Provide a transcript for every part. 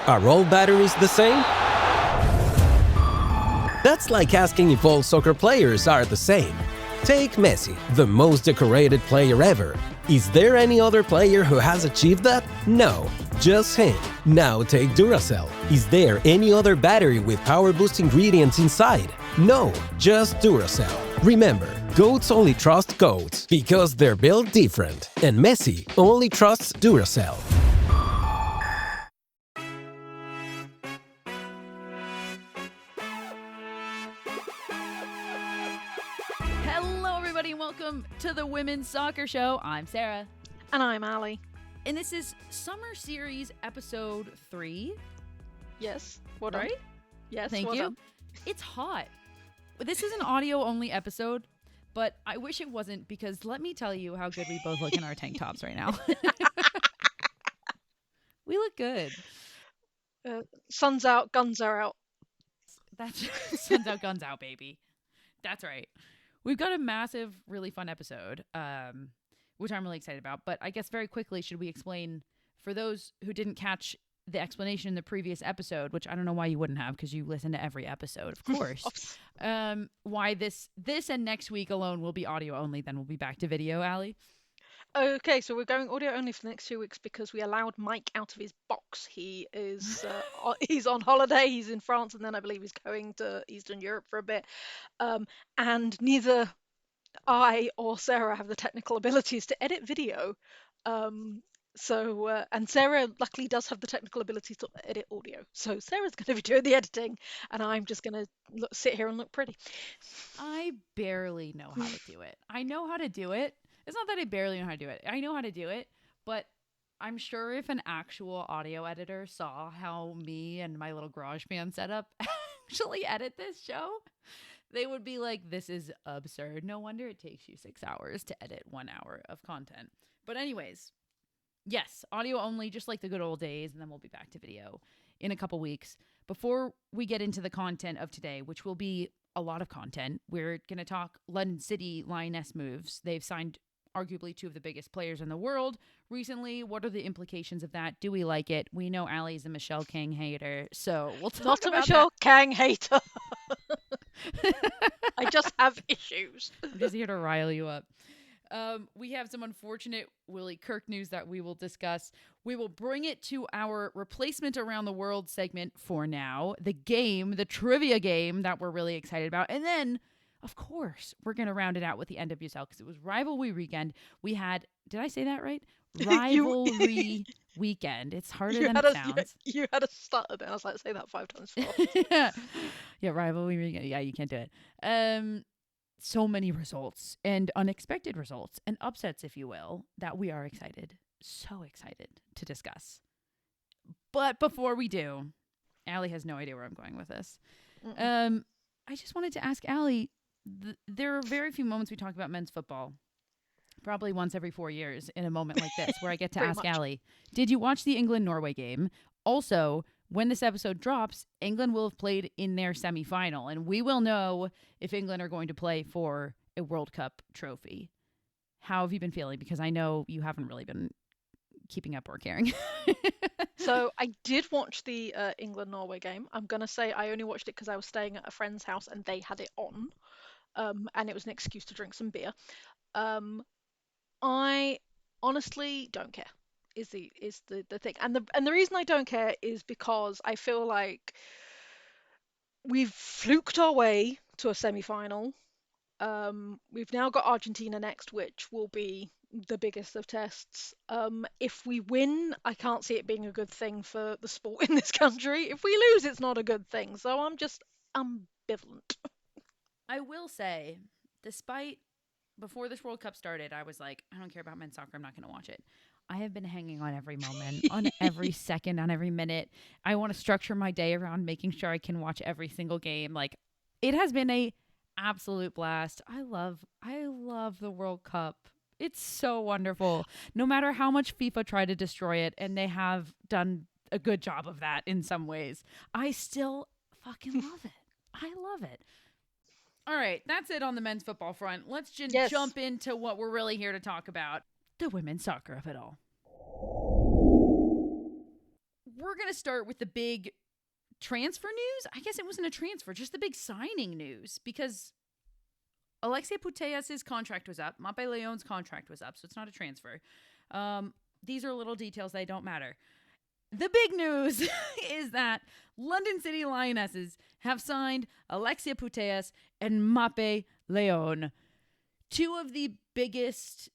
Are all batteries the same? That's like asking if all soccer players are the same. Take Messi, the most decorated player ever. Is there any other player who has achieved that? No, just him. Now take Duracell. Is there any other battery with power boost ingredients inside? No, just Duracell. Remember, goats only trust goats because they're built different. And Messi only trusts Duracell. Hello, everybody, and welcome to the Women's Soccer Show. I'm Sarah. And I'm Ali. And this is Summer Series Episode 3. Yes. Well done. Right? Yes. Thank well you. done. It's hot. This is an audio-only episode, but I wish it wasn't because let me tell you how good we both look in our tank tops right now. We look good. Sun's out, guns are out. That's sun's out, guns out, baby. That's right. We've got a massive, really fun episode, which I'm really excited about. But I guess very quickly, should we explain, for those who didn't catch the explanation in the previous episode, which I don't know why you wouldn't have because you listen to every episode, of course, why this and next week alone will be audio only, then we'll be back to video, Ali? Okay, so we're going audio only for the next 2 weeks because we allowed Mike out of his box. He is he's on holiday. He's in France, and then I believe he's going to Eastern Europe for a bit. And neither I or Sarah have the technical abilities to edit video. And Sarah luckily does have the technical ability to edit audio. So Sarah's going to be doing the editing, and I'm just going to sit here and look pretty. I barely know how to do it. I know how to do it. It's not that I barely know how to do it. I know how to do it, but I'm sure if an actual audio editor saw how me and my little GarageBand setup actually edit this show, they would be like, this is absurd. No wonder it takes you 6 hours to edit 1 hour of content. But anyways, yes, audio only, just like the good old days, and then we'll be back to video in a couple weeks. Before we get into the content of today, which will be a lot of content, we're going to talk London City Lioness moves. They've signed arguably two of the biggest players in the world recently. What are the implications of that? Do we like it? We know Allie's a Michelle King hater, so we'll talk Not a about Michelle King hater. I just have issues. I'm just here to rile you up. We have some unfortunate Willie Kirk news that we will discuss. We will bring it to our replacement around the world segment for now. The game, the trivia game that we're really excited about. And then, of course, we're going to round it out with the NWSL because it was rivalry weekend. We had, did I say that right? Rivalry weekend. It's harder than it sounds. You had a stutter there. I was like, say that 5 times fast. Yeah, rivalry weekend. Yeah, you can't do it. So many results and unexpected results and upsets, if you will, that we are so excited to discuss. But before we do, Allie has no idea where I'm going with this. I just wanted to ask Allie, there are very few moments we talk about men's football, probably once every 4 years in a moment like this, where I get to ask Allie, did you watch the England-Norway game? Also, when this episode drops, England will have played in their semifinal, and we will know if England are going to play for a World Cup trophy. How have you been feeling? Because I know you haven't really been keeping up or caring. So I did watch the England-Norway game. I'm going to say I only watched it because I was staying at a friend's house and they had it on, and it was an excuse to drink some beer. I honestly don't care. Is the thing, and the reason I don't care is because I feel like we've fluked our way to a semi-final. We've now got Argentina next, which will be the biggest of tests. If we win, I can't see it being a good thing for the sport in this country. If we lose, it's not a good thing. So I'm just ambivalent. I will say, despite before this World Cup started, I was like, I don't care about men's soccer. I'm not going to watch it. I have been hanging on every moment, on every second, on every minute. I want to structure my day around making sure I can watch every single game. Like, it has been a absolute blast. I love the World Cup. It's so wonderful. No matter how much FIFA tried to destroy it, and they have done a good job of that in some ways, I still fucking love it. I love it. All right, that's it on the men's football front. Let's just jump into what we're really here to talk about, the women's soccer of it all. we're going to start with the big transfer news. I guess it wasn't a transfer, just the big signing news, because Alexia Putellas' contract was up. Mapi Leon's contract was up, so it's not a transfer. These are little details that don't matter. The big news is that London City Lionesses have signed Alexia Putellas and Mapi Leon, two of the biggest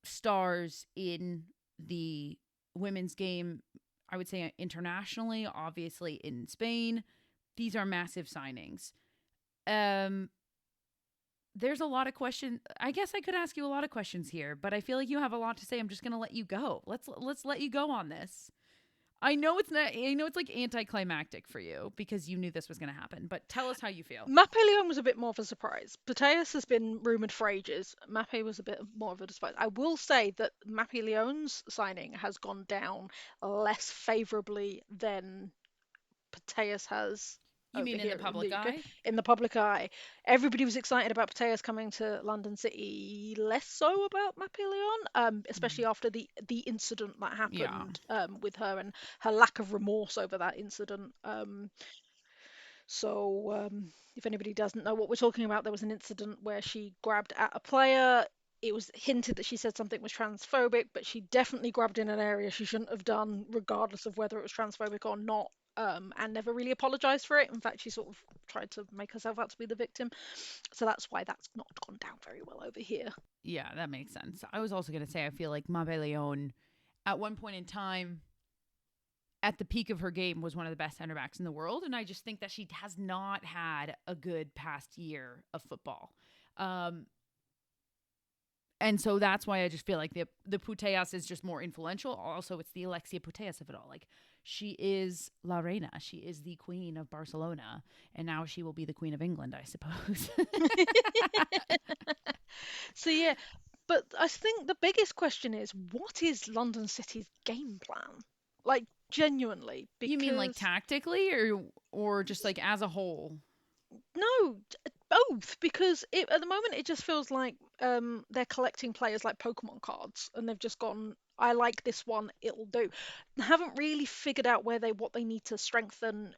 stars in the women's game, I would say internationally, obviously in Spain. These are massive signings. There's a lot of questions. I guess I could ask you a lot of questions here, but I feel like you have a lot to say. I'm just going to let you go. Let's let you go on this. I know it's not. I know it's like anticlimactic for you because you knew this was going to happen. But tell us how you feel. Mapi Leon was a bit more of a surprise. Putellas has been rumoured for ages. Mapi was a bit more of a surprise. I will say that Mapi Leon's signing has gone down less favourably than Putellas has. You mean in the public eye? In the public eye. Everybody was excited about Putellas coming to London City, less so about Mapi Leon, especially after the incident that happened with her and her lack of remorse over that incident. If anybody doesn't know what we're talking about, there was an incident where she grabbed at a player. It was hinted that she said something was transphobic, but she definitely grabbed in an area she shouldn't have done, regardless of whether it was transphobic or not, and never really apologized for it. In fact, she sort of tried to make herself out to be the victim. So that's why that's not gone down very well over here. Yeah, that makes sense. I was also going to say, I feel like Mapi Leon, at one point in time, at the peak of her game, was one of the best center backs in the world. And I just think that she has not had a good past year of football. And so that's why I just feel like the Putellas is just more influential. Also, it's the Alexia Putellas of it all. Like, she is La Reina. She is the queen of Barcelona. And now she will be the queen of England, I suppose. So, yeah. But I think the biggest question is, what is London City's game plan? Like, genuinely. Because... You mean like tactically or just like as a whole? No, both. Because at the moment it just feels like they're collecting players like Pokemon cards, and they've just gone, I like this one, it'll do. They haven't really figured out what they need to strengthen,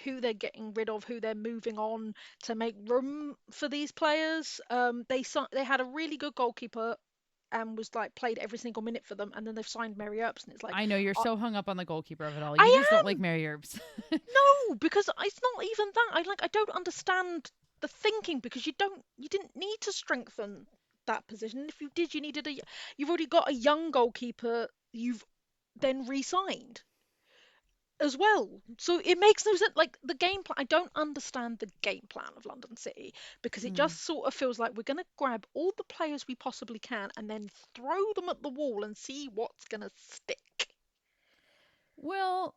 who they're getting rid of, who they're moving on to make room for these players. They had a really good goalkeeper and was like played every single minute for them, and then they've signed Mary Earps, and it's like, I know you're so hung up on the goalkeeper of it all. I You just don't am. like Mary Earps. No, because it's not even that. I don't understand the thinking, because you didn't need to strengthen that position. If you did, you've already got a young goalkeeper you've then re-signed as well. So it makes no sense. Like, the game plan, I don't understand the game plan of London City, because it just sort of feels like we're going to grab all the players we possibly can and then throw them at the wall and see what's going to stick. Well,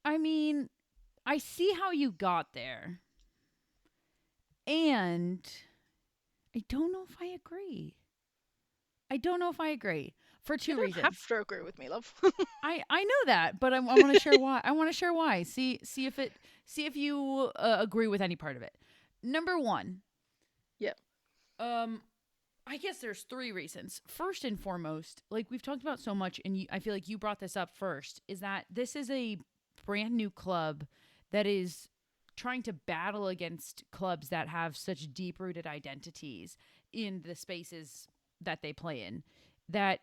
I mean, I see how you got there. And I don't know if I agree. For two reasons. You don't have to agree with me, love. I know that, but I want to share why. I want to share why. See if you agree with any part of it. Number one. Yeah. I guess there's three reasons. First and foremost, like we've talked about so much, and I feel like you brought this up first, is that this is a brand new club that is trying to battle against clubs that have such deep-rooted identities in the spaces that they play in, that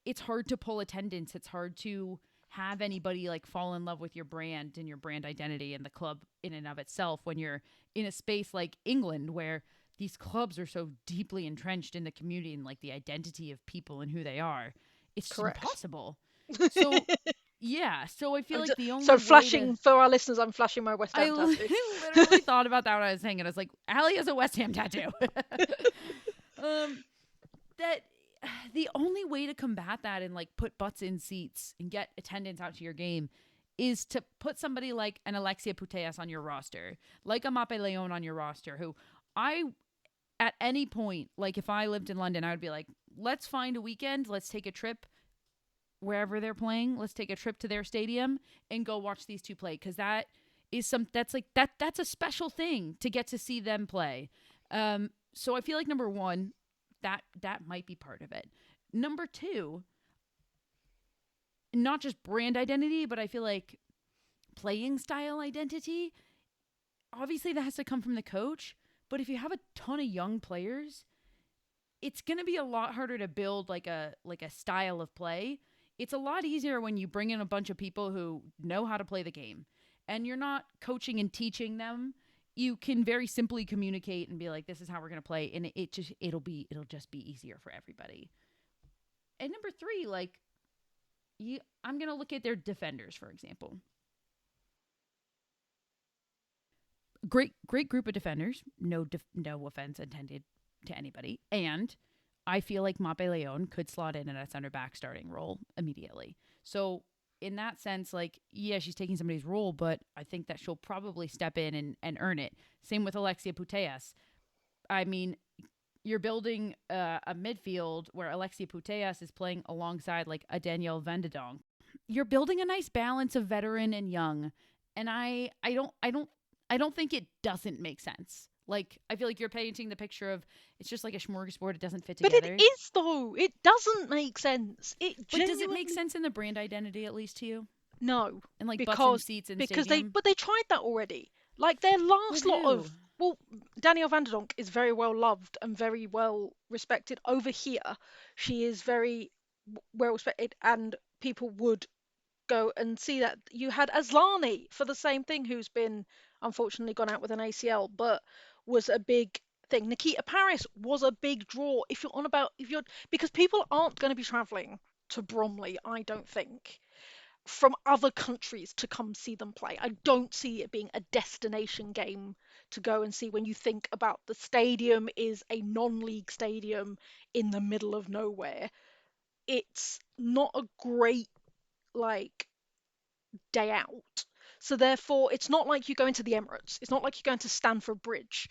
it's hard to pull attendance. It's hard to have anybody like fall in love with your brand and your brand identity and the club in and of itself when you're in a space like England, where these clubs are so deeply entrenched in the community and like the identity of people and who they are. It's just impossible. So yeah, so I feel like the only for our listeners, I'm flashing my West Ham tattoo. I literally thought about that when I was saying it. I was like, Allie has a West Ham tattoo. That the only way to combat that and like put butts in seats and get attendance out to your game is to put somebody like an Alexia Putellas on your roster, like a Mapi Leon on your roster, who at any point, like if I lived in London, I would be like, let's find a weekend, let's take a trip wherever they're playing, let's take a trip to their stadium and go watch these two play, because that's a special thing to get to see them play. So I feel like number one, that might be part of it. Number two, not just brand identity, but I feel like playing style identity. Obviously, that has to come from the coach. But if you have a ton of young players, it's going to be a lot harder to build like a style of play. It's a lot easier when you bring in a bunch of people who know how to play the game, and you're not coaching and teaching them. You can very simply communicate and be like, "This is how we're going to play," and it'll just be easier for everybody. And number 3, like, I'm going to look at their defenders, for example. Great group of defenders. No offense intended to anybody. And I feel like Mapi Leon could slot in a center back starting role immediately. So in that sense, like, yeah, she's taking somebody's role, but I think that she'll probably step in and earn it. Same with Alexia Putellas. I mean, you're building a midfield where Alexia Putellas is playing alongside like a Danielle Van de Donk. You're building a nice balance of veteran and young. And I don't think it doesn't make sense. Like, I feel like you're painting the picture of it's just like a smorgasbord. It doesn't fit together. But it is, though. It doesn't make sense. But does it make sense in the brand identity, at least to you? No. And like butts and seats in stadium? They tried that already. Like their last lot of... Well, Danielle Van de Donk is very well loved and very well respected. Over here, she is very well respected, and people would go and see that. You had Aslani for the same thing, who's been unfortunately gone out with an ACL, but was a big thing. Nikita Paris was a big draw. Because people aren't going to be travelling to Bromley, I don't think, from other countries to come see them play. I don't see it being a destination game to go and see when you think about the stadium is a non-league stadium in the middle of nowhere. It's not a great like day out. So therefore it's not like you go into the Emirates. It's not like you're going to Stamford Bridge.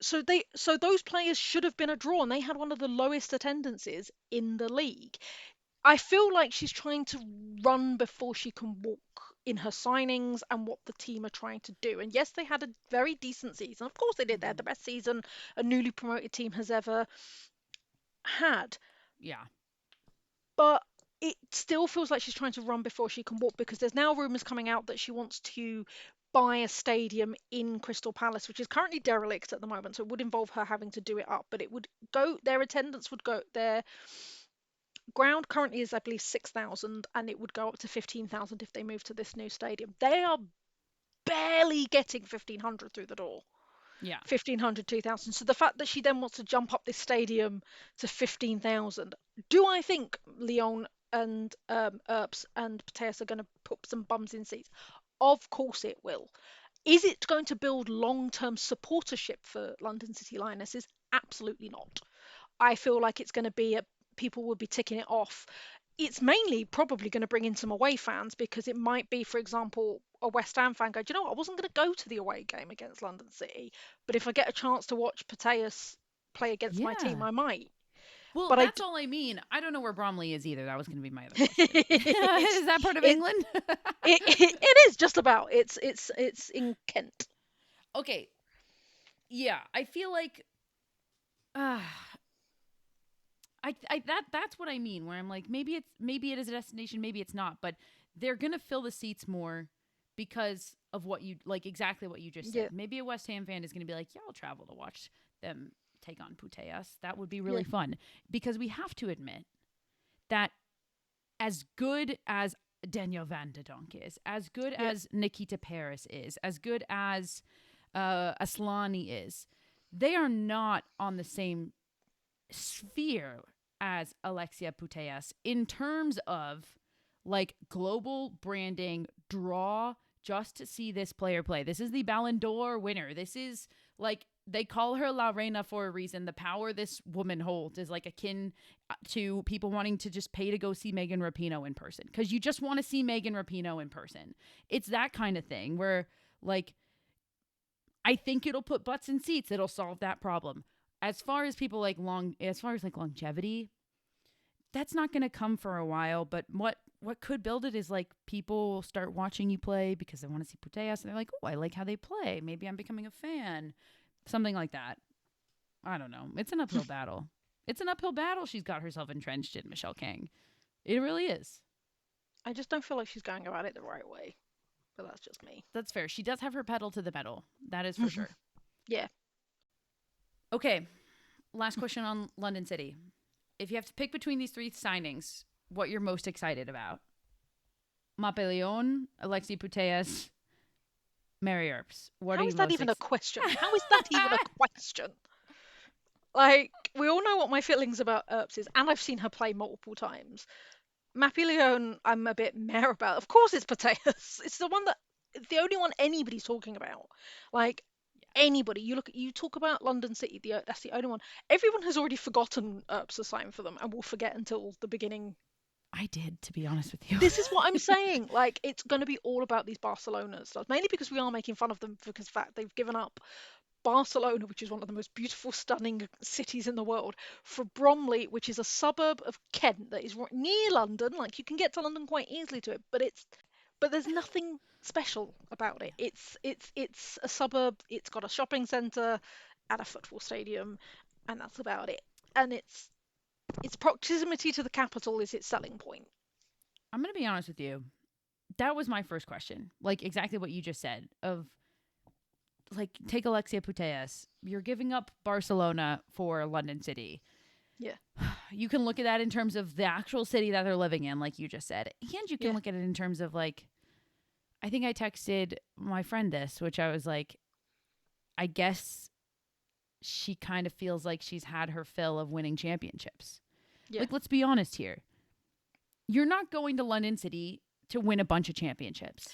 So those players should have been a draw, and they had one of the lowest attendances in the league. I feel like she's trying to run before she can walk in her signings and what the team are trying to do. And yes, they had a very decent season. Of course they did. They had the best season a newly promoted team has ever had. Yeah. But it still feels like she's trying to run before she can walk, because there's now rumours coming out that she wants to buy a stadium in Crystal Palace, which is currently derelict at the moment. So it would involve her having to do it up. But it would go, their attendance would go there. Ground currently is, I believe, 6,000, and it would go up to 15,000 if they move to this new stadium. They are barely getting 1,500 through the door. Yeah. 1,500, 2,000. So the fact that she then wants to jump up this stadium to 15,000, do I think Leon and Earps and Putellas are going to put some bums in seats? Of course it will. Is it going to build long-term supportership for London City Lionesses? Absolutely not. I feel like it's going to be people will be ticking it off. It's mainly probably going to bring in some away fans, because it might be, for example, a West Ham fan go, do you know what, I wasn't going to go to the away game against London City, but if I get a chance to watch Putellas play against my team, I might. Well, but that's all I mean. I don't know where Bromley is either. That was going to be my other question. Is that part of England? It is just about. It's in Kent. Okay. Yeah, I feel like that's what I mean, where I'm like, maybe it is a destination, maybe it's not, but they're gonna fill the seats more because of what you like, exactly what you just said. Maybe a West Ham fan is gonna be like, yeah, I'll travel to watch them take on Putellas. That would be really fun, because we have to admit that as good as Danielle Van de Donk is, as good as Nikita Paris is, as good as Aslani is, they are not on the same sphere as Alexia Putellas in terms of like global branding draw just to see this player play. This is the Ballon d'Or winner. This is like, they call her La Reina for a reason. The power this woman holds is like akin to people wanting to just pay to go see Megan Rapinoe in person, because you just want to see Megan Rapinoe in person. It's that kind of thing where like, I think it'll put butts in seats. It'll solve that problem. As far as people like longevity, that's not going to come for a while. But what could build it is like people start watching you play because they want to see Putellas, and they're like, oh, I like how they play. Maybe I'm becoming a fan. Something like that. I don't know. It's an uphill battle. It's an uphill battle she's got herself entrenched in, Michelle King. It really is. I just don't feel like she's going about it the right way. But that's just me. That's fair. She does have her pedal to the metal. That is for sure. Yeah. Okay, last question on London City. If you have to pick between these three signings, what you're most excited about? Mapi Leon, Alexi Putellas, Mary Earps. What are How you is that most even a question? How is that even a question? Like, we all know what my feelings about Earps is, and I've seen her play multiple times. Mappy Leone, I'm a bit meh about. Of course, it's Potatoes. It's the one that, it's the only one anybody's talking about. Like, anybody. You talk about London City. That's the only one. Everyone has already forgotten Earps assigned for them, and will forget until the beginning. I did, to be honest with you. This is what I'm saying. Like, it's going to be all about these Barcelona stars, mainly because we are making fun of them because, in fact, they've given up Barcelona, which is one of the most beautiful, stunning cities in the world, for Bromley, which is a suburb of Kent that is near London. Like, you can get to London quite easily to it, but there's nothing special about it. It's a suburb. It's got a shopping centre and a football stadium, and that's about it. And its proximity to the capital is its selling point. I'm going to be honest with you. That was my first question. Like, exactly what you just said of, like, take Alexia Putellas. You're giving up Barcelona for London City. Yeah. You can look at that in terms of the actual city that they're living in, like you just said. And you can Yeah. look at it in terms of, like, I think I texted my friend this, which I was like, I guess she kind of feels like she's had her fill of winning championships. Yeah. Like, let's be honest here. You're not going to London City to win a bunch of championships.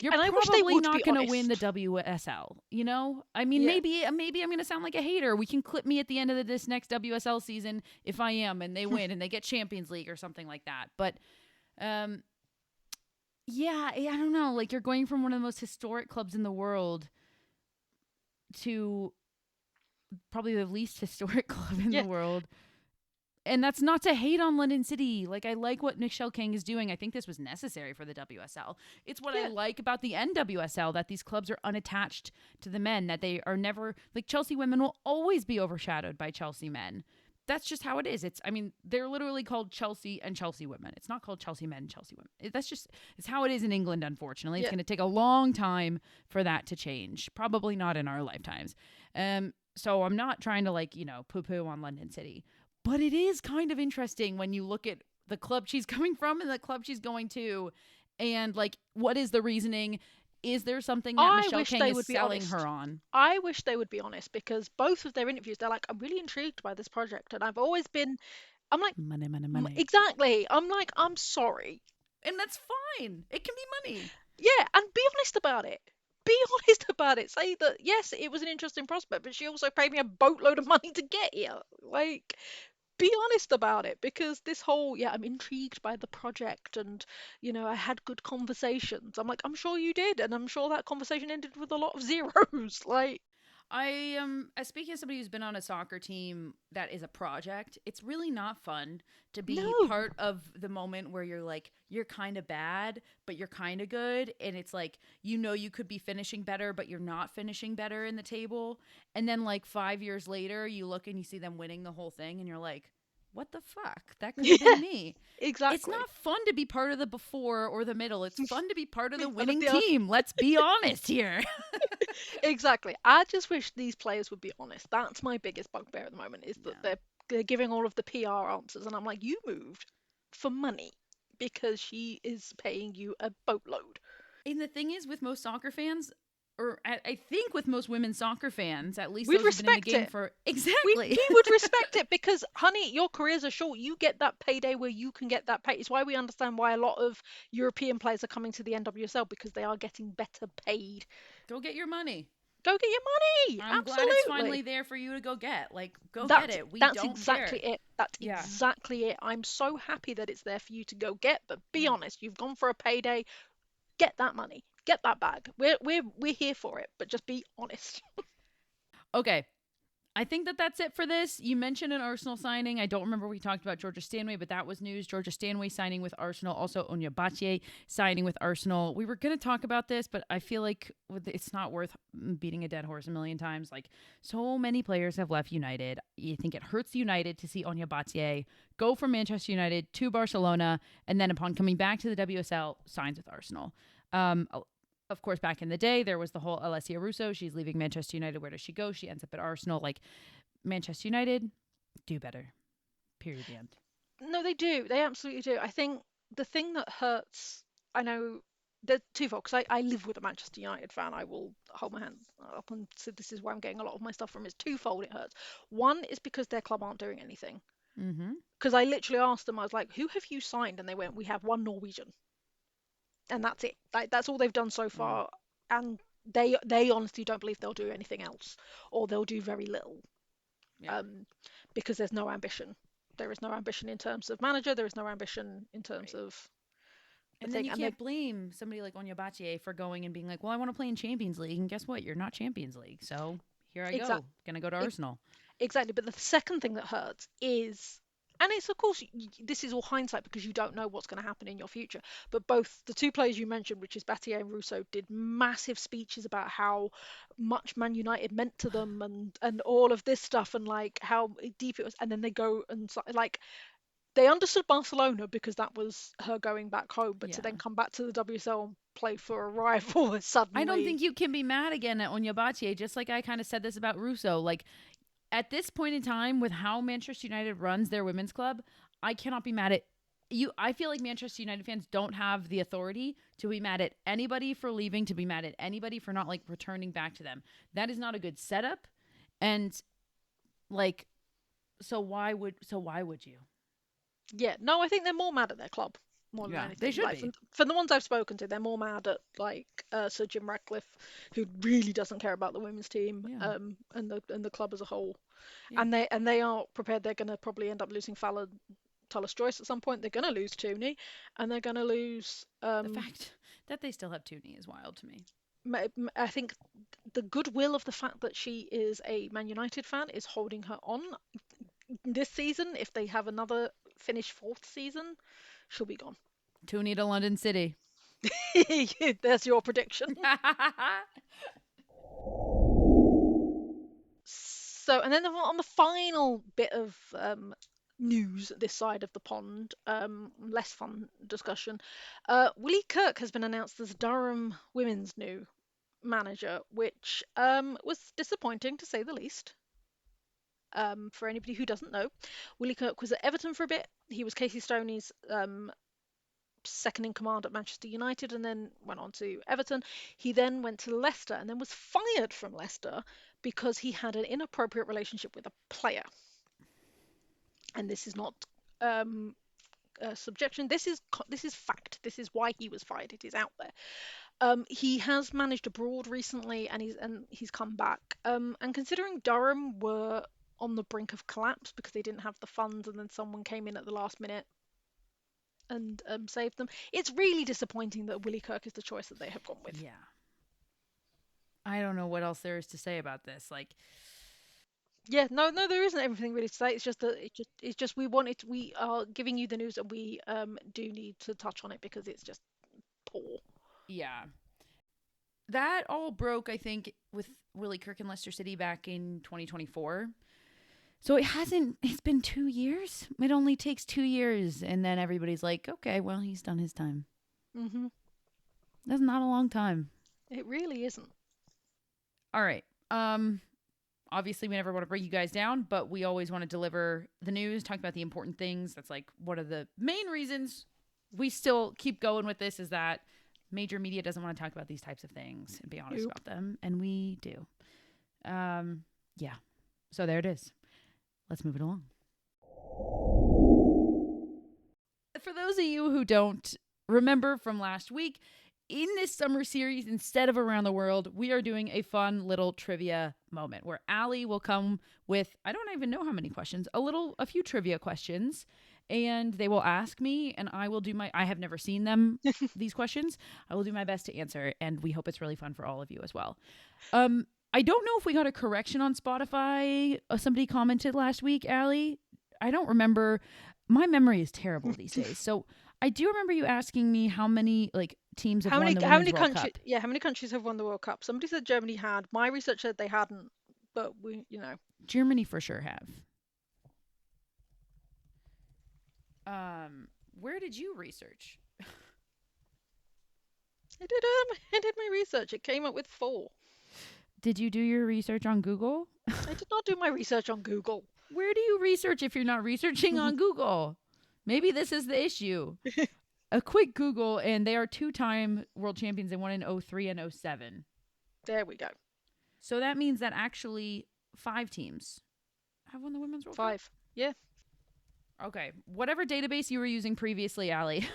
You're And I wish they probably would not be going to win the honest. WSL, you know? I mean, Yeah. maybe I'm going to sound like a hater. We can clip me at the end of this next WSL season if I am and they win and they get Champions League or something like that. But yeah, I don't know. Like, you're going from one of the most historic clubs in the world to probably the least historic club in Yeah. the world. And that's not to hate on London City. Like, I like what Michelle King is doing. I think this was necessary for the WSL. It's what I Yeah. like about the NWSL, that these clubs are unattached to the men, that they are never, like, Chelsea women will always be overshadowed by Chelsea men. That's just how it is. They're literally called Chelsea and Chelsea women. It's not called Chelsea men and Chelsea women. It's how it is in England, unfortunately. It's Yeah. going to take a long time for that to change. Probably not in our lifetimes. So I'm not trying to, like, poo-poo on London City. But it is kind of interesting when you look at the club she's coming from and the club she's going to, and, like, what is the reasoning? Is there something that I Michelle wish King they is would be selling honest. her on? I wish they would be honest because both of their interviews, they're like, I'm really intrigued by this project. And I've always been, I'm like, Money, money, money. exactly. I'm like, I'm sorry. And that's fine. It can be money. Yeah. And be honest about it. Be honest about it. Say that, yes, it was an interesting prospect, but she also paid me a boatload of money to get here. Like, be honest about it because this whole, yeah, I'm intrigued by the project and, I had good conversations. I'm like, I'm sure you did. And I'm sure that conversation ended with a lot of zeros. Like, I as speaking as somebody who's been on a soccer team that is a project, it's really not fun to be no. part of the moment where you're kind of bad, but you're kind of good, and it's like, you could be finishing better, but you're not finishing better in the table, and then, like, 5 years later, you look and you see them winning the whole thing, and you're like, what the fuck? That could have Yeah, been me. It's exactly. not fun to be part of the before or the middle. It's fun to be part of the Be part of winning the team. Let's be honest here. Exactly. I just wish these players would be honest. That's my biggest bugbear at the moment is that Yeah. they're giving all of the PR answers, and I'm like, you moved for money because she is paying you a boatload. And the thing is, with most soccer fans, or I think with most women soccer fans, at least We'd those who've been in the respect game it. for We exactly. we would respect it because, honey, your careers are short. You get that payday where you can get that pay. It's why we understand why a lot of European players are coming to the NWSL because they are getting better paid. Go get your money. Go get your money. I'm glad it's finally Absolutely. there for you to go get. Like, go get That's it. We that's don't care. exactly it. That's Yeah. exactly it. I'm so happy that it's there for you to go get, but be Yeah. honest, you've gone for a payday. Get that money. Get that bag. We're here for it, but just be honest. Okay. I think that's it for this. You mentioned an Arsenal signing. I don't remember we talked about Georgia Stanway, but that was news. Georgia Stanway signing with Arsenal. Also, Onya Batye signing with Arsenal. We were going to talk about this, but I feel like it's not worth beating a dead horse a million times. Like, so many players have left United. You think it hurts United to see Onya Batye go from Manchester United to Barcelona, and then upon coming back to the WSL, signs with Arsenal. Of course, back in the day, there was the whole Alessia Russo. She's leaving Manchester United. Where does she go? She ends up at Arsenal. Like, Manchester United, do better. Period. The end. No, they do. They absolutely do. I think the thing that hurts, I know there's twofold, because I live with a Manchester United fan. I will hold my hand up and say this is where I'm getting a lot of my stuff from. It's twofold it hurts. One is because their club aren't doing anything. Mm-hmm. Because I literally asked them, I was like, who have you signed? And they went, we have one Norwegian. And that's it. Like, that's all they've done so far. And they honestly don't believe they'll do anything else, or they'll do very little. Yeah. Because there's no ambition. There is no ambition in terms of manager. There is no ambition in terms of the And then thing. you can't blame somebody like Onya Batye for going and being like, well, I want to play in Champions League. And guess what? You're not Champions League. So here I go. Going to go to Arsenal. Exactly. But the second thing that hurts is, and it's of course, this is all hindsight because you don't know what's going to happen in your future. But both the two players you mentioned, which is Battier and Russo, did massive speeches about how much Man United meant to them and all of this stuff and like how deep it was. And then they go and like they understood Barcelona because that was her going back home, but to then come back to the WSL and play for a rival is suddenly. I don't think you can be mad again at Onya Batye, just like I kind of said this about Russo. Like, at this point in time, with how Manchester United runs their women's club, I cannot be mad at you. I feel like Manchester United fans don't have the authority to be mad at anybody for leaving, to be mad at anybody for not like returning back to them. That is not a good setup. And like, so why would you? Yeah, no, I think they're more mad at their club more than anything. They should like, be. For the ones I've spoken to, they're more mad at like Sir Jim Ratcliffe, who really doesn't care about the women's team, and the club as a whole. Yeah. And they are prepared. They're going to probably end up losing Fallon, Tullis Joyce at some point. They're going to lose Tooney, and they're going to lose. The fact that they still have Tooney is wild to me. I think the goodwill of the fact that she is a Man United fan is holding her on this season. If they have another finish fourth season, she'll be gone. Tooney to London City. There's your prediction. So, and then on the final bit of news this side of the pond, less fun discussion, Willie Kirk has been announced as Durham women's new manager, which was disappointing to say the least. For anybody who doesn't know, Willie Kirk was at Everton for a bit. He was Casey Stoney's second in command at Manchester United and then went on to Everton. He then went to Leicester and then was fired from Leicester because he had an inappropriate relationship with a player. And this is not subjection. This is fact. This is why he was fired. It is out there. He has managed abroad recently, and he's come back. And considering Durham were on the brink of collapse because they didn't have the funds, and then someone came in at the last minute and saved them, it's really disappointing that Willie Kirk is the choice that they have gone with. Yeah. I don't know what else there is to say about this. Like, yeah, no, there isn't everything really to say. It's just that we are giving you the news, and we do need to touch on it because it's just poor. Yeah. That all broke, I think, with Willie Kirk and Leicester City back in 2024. So it's been 2 years. It only takes 2 years. And then everybody's like, okay, well, he's done his time. Mm-hmm. That's not a long time. It really isn't. All right. Obviously, we never want to bring you guys down, but we always want to deliver the news, talk about the important things. That's like one of the main reasons we still keep going with this is that major media doesn't want to talk about these types of things and be honest about them. And we do. Yeah. So there it is. Let's move it along. For those of you who don't remember from last week, in this summer series, instead of Around the World, we are doing a fun little trivia moment where Allie will come with, I don't even know how many questions, a few trivia questions, and they will ask me, and I will do I have never seen them, these questions. I will do my best to answer, and we hope it's really fun for all of you as well. I don't know if we got a correction on Spotify. Somebody commented last week, Allie. I don't remember. My memory is terrible these days. So I do remember you asking me how many teams have won the Women's World Cup. Yeah, how many countries have won the World Cup? Somebody said Germany had. My research said they hadn't, but Germany for sure have. Where did you research? I did my research. It came up with 4. Did you do your research on Google? I did not do my research on Google. Where do you research if you're not researching on Google? Maybe this is the issue. A quick Google, and they are 2-time world champions. They won in 03 and 07. There we go. So that means that actually 5 teams have won the Women's World Cup. 5. Yeah. Okay. Whatever database you were using previously, Allie,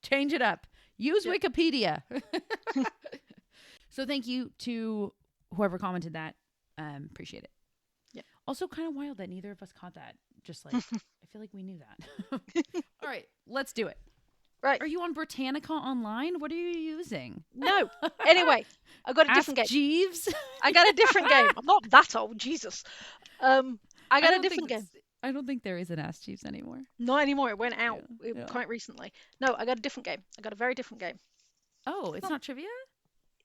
change it up. Use Wikipedia. So thank you to whoever commented that. Appreciate it. Yeah. Also kind of wild that neither of us caught that. Just like, I feel like we knew that. All right, let's do it. Right. Are you on Britannica Online? What are you using? No. Anyway, I got a different game. Jeeves? I got a different game. I'm not that old, Jesus. I got a different game. I don't think there is an Ask Jeeves anymore. Not anymore. It went out quite recently. No, I got a different game. I got a very different game. Oh, it's not trivia?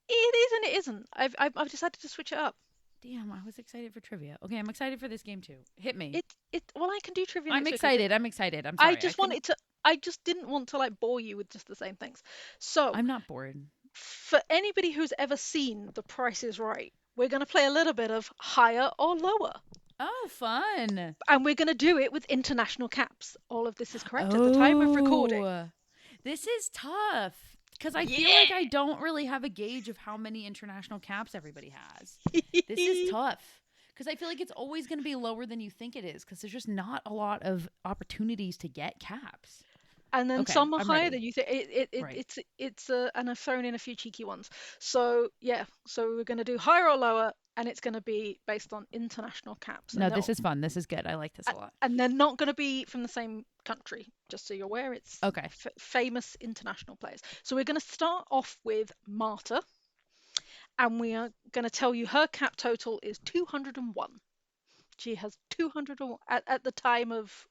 It is and it isn't. I've decided to switch it up. Damn, I was excited for trivia. Okay, I'm excited for this game too. Hit me. Well, I can do trivia. I'm next week. excited. I'm excited. I'm sorry. I just didn't want to bore you with just the same things. So I'm not bored. For anybody who's ever seen The Price is Right, we're going to play a little bit of higher or lower. Oh, fun. And we're going to do it with international caps. All of this is correct at the time of recording. This is tough. Because I feel like I don't really have a gauge of how many international caps everybody has. This is tough. Because I feel like it's always going to be lower than you think it is. Because there's just not a lot of opportunities to get caps. And then some are higher than you think. And I've thrown in a few cheeky ones. So so we're going to do higher or lower, and it's going to be based on international caps. No, this is fun. This is good. I like this a lot. And they're not going to be from the same country, just so you're aware. It's okay. Famous international players. So we're going to start off with Marta, and we are going to tell you her cap total is 201. She has 201 at the time of.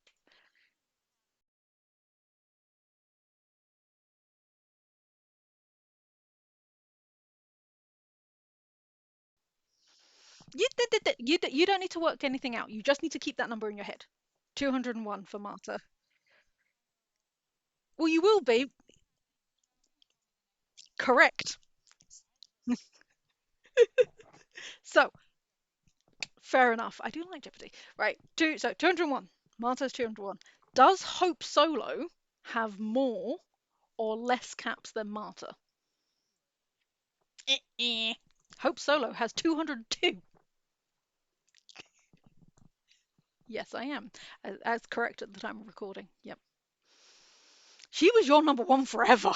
You don't need to work anything out. You just need to keep that number in your head. 201 for Marta. Well, you will be. Correct. So, fair enough. I do like Jeopardy. Right. So 201. Marta's 201. Does Hope Solo have more or less caps than Marta? Hope Solo has 202. Yes, I am. As correct at the time of recording. Yep. She was your number 1 forever.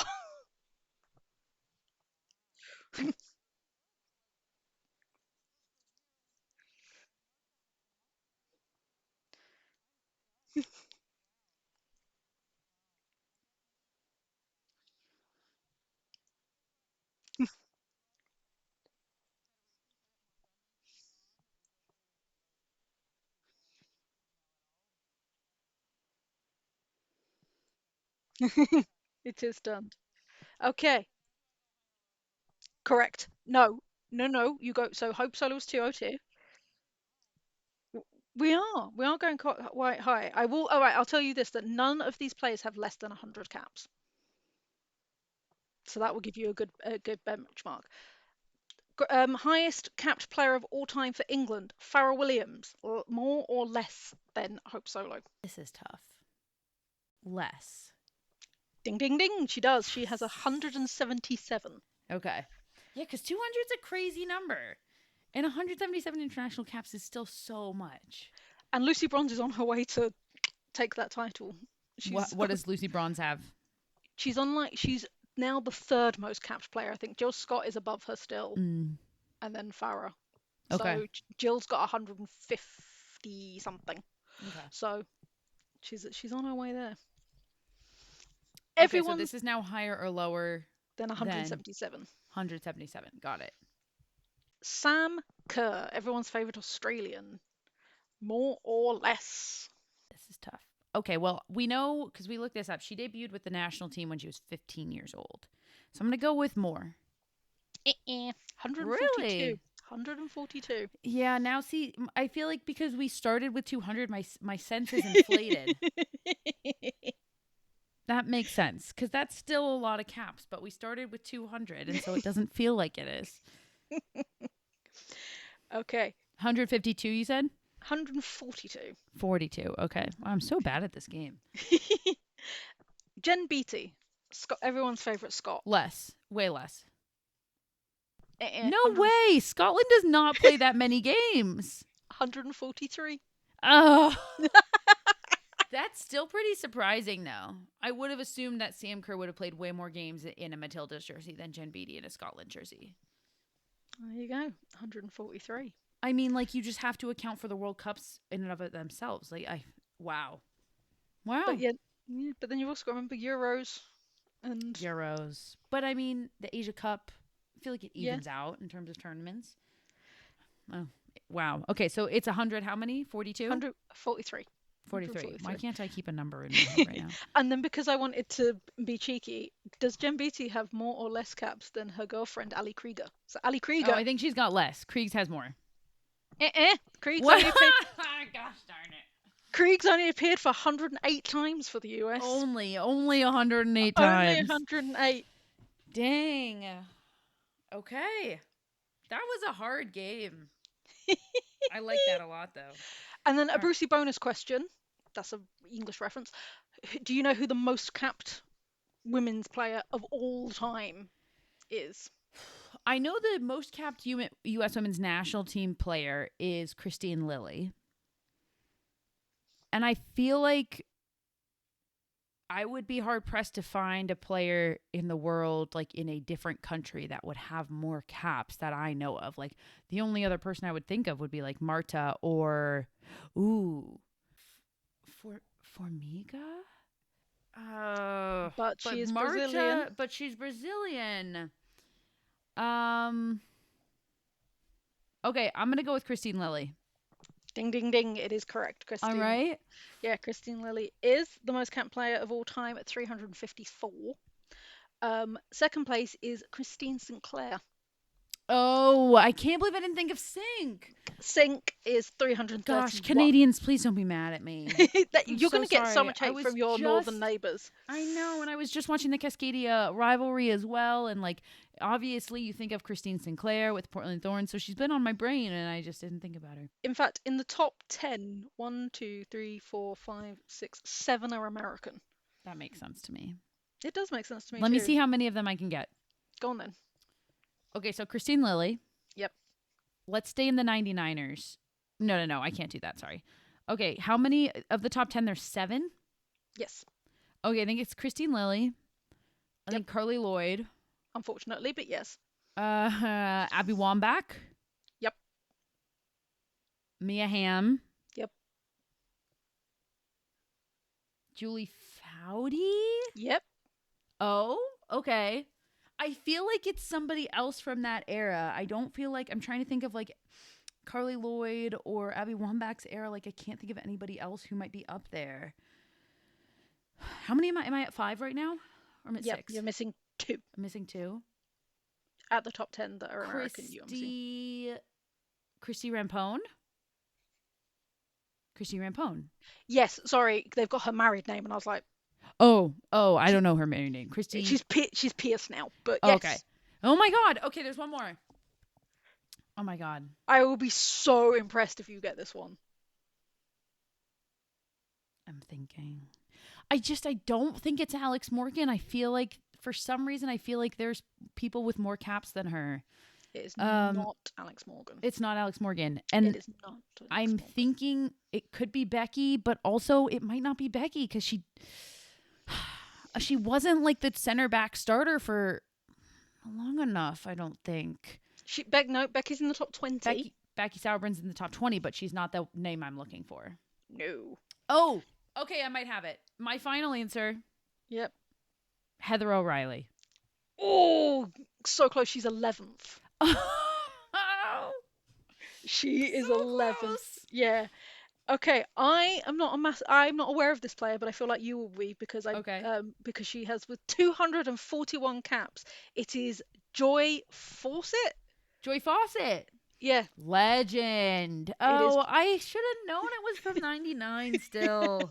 It is done. Okay. Correct. No. You go. So Hope Solo was 202. We are going quite high. I will. All right. I'll tell you this: that none of these players have less than 100 caps. So that will give you a good benchmark. Highest capped player of all time for England, Farrell Williams. More or less than Hope Solo? This is tough. Less. Ding, ding, ding. She does. She has 177. Okay. Yeah, because 200 is a crazy number. And 177 international caps is still so much. And Lucy Bronze is on her way to take that title. What does Lucy Bronze have? She's now the 3rd most capped player. I think Jill Scott is above her still. And then Farah. Okay. So Jill's got 150 something. Okay. So she's on her way there. Okay, so this is now higher or lower than 177. 177. Got it. Sam Kerr, everyone's favourite Australian. More or less? This is tough. Okay, well, we know because we looked this up. She debuted with the national team when she was 15 years old. So I'm going to go with more. 142. Really? 142. Yeah, now see, I feel like because we started with 200, my sense is inflated. That makes sense because that's still a lot of caps, but we started with 200, and so it doesn't feel like it is. Okay. 152, you said? 142. 42. Okay. Wow, I'm so bad at this game. Jen Beattie, everyone's favourite Scot. Less. Way less. No 100 way. Scotland does not play that many games. 143. Oh. That's still pretty surprising, though. I would have assumed that Sam Kerr would have played way more games in a Matilda's jersey than Jen Beattie in a Scotland jersey. There you go. 143. I mean, like, you just have to account for the World Cups in and of it themselves. Like, wow. But yeah, but then you've also got to remember Euros and Euros. But I mean, the Asia Cup, I feel like it evens out in terms of tournaments. Oh, wow. Okay, so it's 100, how many? 42? 143. 43. Why can't I keep a number in my head right now? And then because I wanted to be cheeky, does Jen Beattie have more or less caps than her girlfriend Ali Krieger? So Ali Krieger. Oh, I think she's got less. Kriegs has more. Krieg's What? only appeared, Gosh darn it. Krieg's only appeared for 108 times for the US. Only 108 Only times. 108. Dang. Okay. That was a hard game. I like that a lot, though. And then a Brucey bonus question. That's an English reference. Do you know who the most capped women's player of all time is? I know the most capped U.S. women's national team player is Christine Lilly. And I feel like I would be hard-pressed to find a player in the world, like in a different country, that would have more caps that I know of. Like, the only other person I would think of would be like Marta or, Formiga? But she is Marta, Brazilian. But she's Brazilian. Okay, I'm going to go with Christine Lilly. Ding, ding, ding. It is correct, Christine. All right. Yeah, Christine Lilly is the most capped player of all time at 354. Second place is Christine Sinclair. Oh, I can't believe I didn't think of Sink. Sink is 331. Gosh, Canadians, please don't be mad at me. You're going to get so much hate from your northern neighbours. I know, and I was just watching the Cascadia rivalry as well, and like, obviously you think of Christine Sinclair with Portland Thorns, so she's been on my brain, and I just didn't think about her. In fact, in the top 10, 1, 2, 3, 4, 5, 6, 7 are American. That makes sense to me. It does make sense to me, Let me see how many of them I can get. Go on then. Okay, so Christine Lilly. Yep. Let's stay in the 99ers. No, I can't do that, sorry. Okay, how many of the top 10? There's 7? Yes. Okay, I think it's Christine Lilly. I think Carly Lloyd. Unfortunately, but yes. Abby Wambach. Yep. Mia Hamm. Yep. Julie Foudy. Yep. Oh, okay. I feel like it's somebody else from that era. I don't feel like, I'm trying to think of like Carly Lloyd or Abby Wambach's era. Like, I can't think of anybody else who might be up there. How many am I at 5 right now? Or am I at 6? You're missing 2. I'm missing 2. At the top 10 that are American, you missing. Christy Rampone. Christy Rampone. Yes, sorry, they've got her married name, and I was like, Oh, I don't know her married name. Christy. She's Pierce now, but yes. Okay. Oh my God. Okay, there's one more. Oh my God. I will be so impressed if you get this one. I'm thinking. I don't think it's Alex Morgan. I feel like, for some reason, there's people with more caps than her. It is not Alex Morgan. It's not Alex Morgan. And it is not Alex I'm Morgan. thinking it could be Becky, but also it might not be Becky because she wasn't like the center back starter for long enough, I don't think. Becky's in the top 20. Becky Sauerbrun's in the top 20, but she's not the name I'm looking for. No. Oh, okay, I might have it. My final answer. Yep. Heather O'Reilly. Oh, so close. She's 11th. She So is 11th. close. Yeah. Okay, I'm not aware of this player, but I feel like you will be Okay. because she has with 241 caps. It is Joy Fawcett. Joy Fawcett. Yeah, Legend. it is. Oh, I should have known it was from 99 still.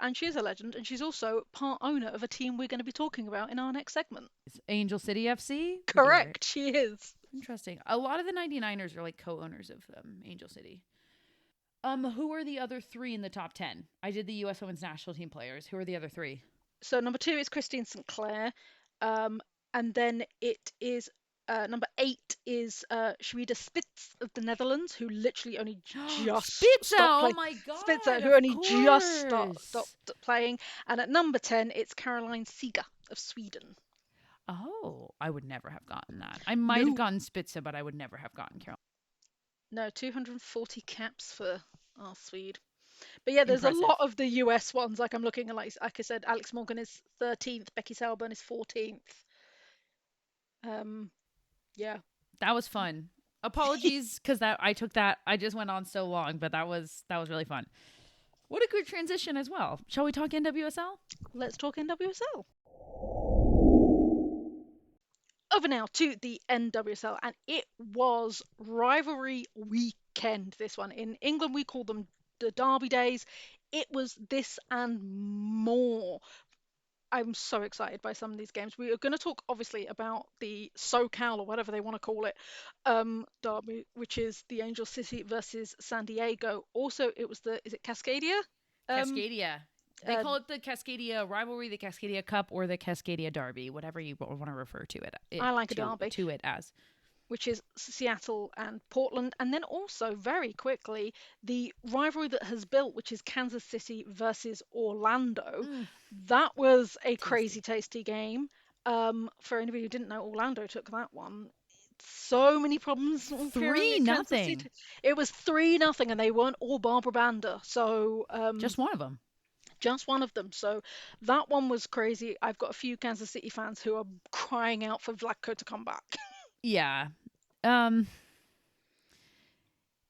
And she is a legend, and she's also part owner of a team we're going to be talking about in our next segment. It's Angel City FC? Garrett. Correct, she is. Interesting. A lot of the 99ers are like co-owners of Angel City. Who are the other three in the top 10? I did the U.S. Women's National Team players. Who are the other three? So number 2 is Christine St. Clair, um, and then it is number 8 is Sherida Spitz of the Netherlands, who literally only just Spitza! stopped Oh playing. my Spitzer, god, who of only just stopped course. playing, and at number 10 it's Caroline Seeger of Sweden. Oh, I would never have gotten that. I might have No, gotten Spitza, but I would never have gotten Carol. no, 240 caps for our Swede. But yeah, there's a Impressive. lot of the US ones. Like I'm looking at, like I said, Alex Morgan is 13th, Becky Selburn is 14th. Um, yeah. That was fun. Apologies because that I took that. I just went on so long, but that was really fun. What a good transition as well. Shall we talk NWSL? Let's talk NWSL. Over now to the NWSL, and it was rivalry weekend. This one in England, we call them the Derby days. It was this and more. I'm so excited by some of these games. We are going to talk obviously about the SoCal or whatever they want to call it, derby, which is the Angel City versus San Diego. Also, it was the is it Cascadia? Um, Cascadia. They uh, call it the Cascadia Rivalry, the Cascadia Cup, or the Cascadia Derby, whatever you want to refer to I like a derby, to it as. which is Seattle and Portland, and then also very quickly the rivalry that has built, which is Kansas City versus Orlando. Mm, That was a tasty. crazy, tasty game. For anybody who didn't know, Orlando took that one. So many problems appearing Three at Kansas nothing. City. It was 3-0, and they weren't all Barbara Banda, so Just one of them. just one of them. So that one was crazy. I've got a few Kansas City fans who are crying out for Vlatko to come back. Yeah. Um,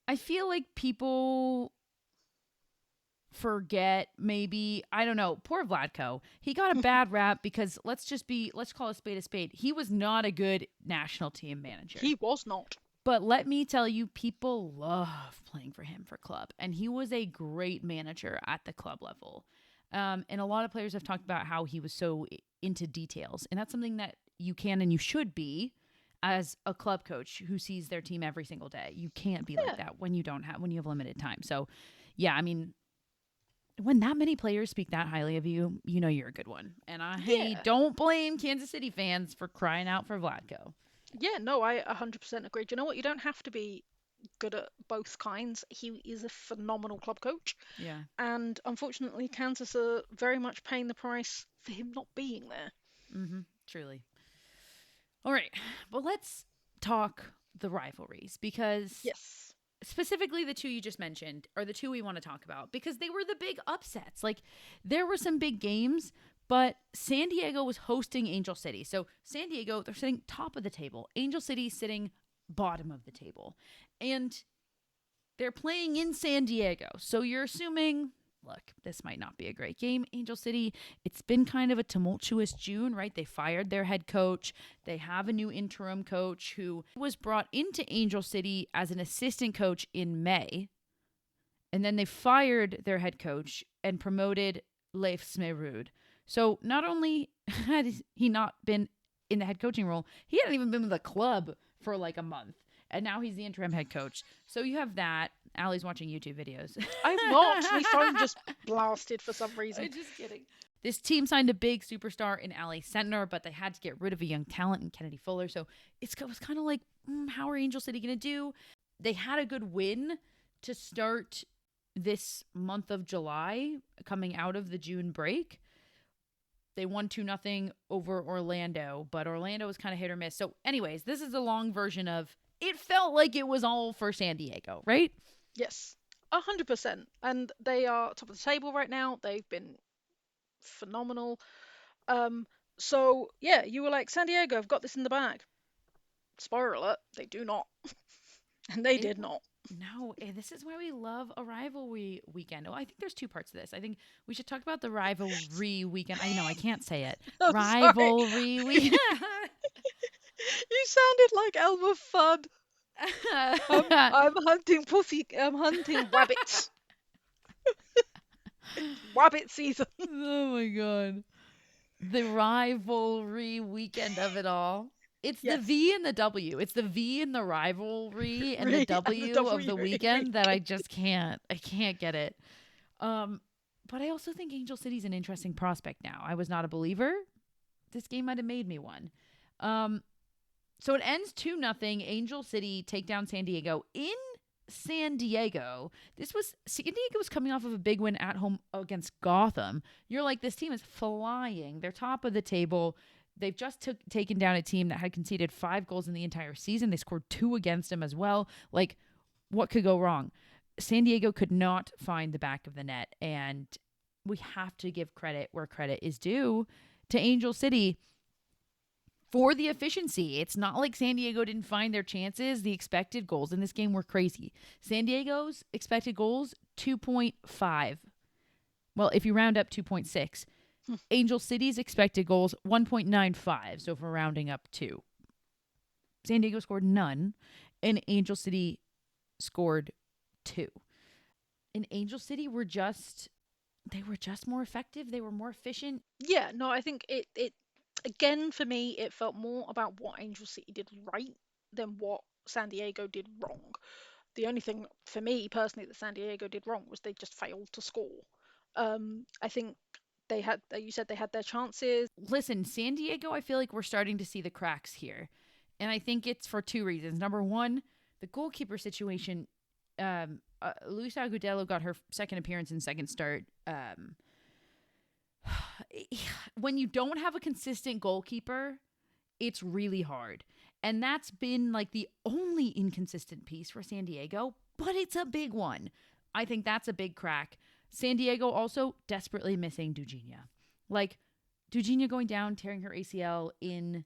I feel like people forget maybe I don't know. Poor Vlatko. He got a bad rap because let's call a spade a spade. He was not a good national team manager. He was not. But let me tell you, people love playing for him for club, and he was a great manager at the club level. And a lot of players have talked about how he was so into details, and that's something that you can and you should be as a club coach who sees their team every single day. You can't be like Yeah. that when you have limited time. So, yeah, I mean, when that many players speak that highly of you, you know you're a good one. And I Yeah. don't blame Kansas City fans for crying out for Vlatko. Yeah, no, I 100% agree. Do you know what? You don't have to be good at both kinds. He is a phenomenal club coach, Yeah. and unfortunately, Kansas are very much paying the price for him not being there. Mm-hmm. Truly. All right. Well, let's talk the rivalries because Yes. specifically the two you just mentioned are the two we want to talk about because they were the big upsets. Like there were some big games, but San Diego was hosting Angel City. So San Diego, they're sitting top of the table. Angel City sitting bottom of the table. And they're playing in San Diego. So you're assuming, look, this might not be a great game. Angel City, it's been kind of a tumultuous June, right? They fired their head coach. They have a new interim coach who was brought into Angel City as an assistant coach in May. And then they fired their head coach and promoted Leif Smerud. So not only had he not been in the head coaching role, he hadn't even been with the club for like a month. And now he's the interim head coach. So you have that. Allie's watching YouTube videos. I'm not. My phone just blasted for some reason. I'm just kidding. This team signed a big superstar in Allie Sentner, but they had to get rid of a young talent in Kennedy Fuller. So it was kind of like, how are Angel City going to do? They had a good win to start this month of July coming out of the June break. They won 2-0 over Orlando, but Orlando was kind of hit or miss. So anyways, this is a long version of it felt like it was all for San Diego, right? Yes, 100%. And they are top of the table right now. They've been phenomenal. Um, so yeah, you were like, San Diego, I've got this in the bag. Spoiler alert, they do not. And they It did not. no, this is why we love a rivalry weekend. Oh, I think there's two parts to this. I think we should talk about the rivalry weekend. I know I can't say it. I'm sorry. Rivalry weekend. You sounded like Elmer Fudd. I'm hunting pussy. I'm hunting rabbits. Rabbit season. Oh my god. The rivalry weekend of it all. It's the Yes. V and the W. It's the V in the rivalry and the And the W of W the week. weekend that I just can't. I can't get it. Um, but I also think Angel City's an interesting prospect now. I was not a believer. This game might have made me one. Um, so it ends 2-0. Angel City take down San Diego in San Diego. San Diego was coming off of a big win at home against Gotham. You're like, this team is flying. They're top of the table. They've just taken down a team that had conceded 5 goals in the entire season. They scored 2 against them as well. Like, what could go wrong? San Diego could not find the back of the net, and we have to give credit where credit is due to Angel City for the efficiency. It's not like San Diego didn't find their chances. The expected goals in this game were crazy. San Diego's expected goals 2.5. Well, if you round up 2.6. Angel City's expected goals 1.95. So if we're rounding up 2. San Diego scored none, and Angel City scored 2. And Angel City were just more effective. They were more efficient. Yeah, no, I think it again for me it felt more about what Angel City did right than what San Diego did wrong. The only thing for me personally that San Diego did wrong was they just failed to score. I think they had, you said they had their chances. Listen, San Diego, I feel like we're starting to see the cracks here. And I think it's for 2 reasons. Number one, the goalkeeper situation. Luis Agudelo got her second appearance and second start. When you don't have a consistent goalkeeper, it's really hard. And that's been like the only inconsistent piece for San Diego, but it's a big one. I think that's a big crack. San Diego also desperately missing Dugenia. Like, Dugenia going down, tearing her ACL in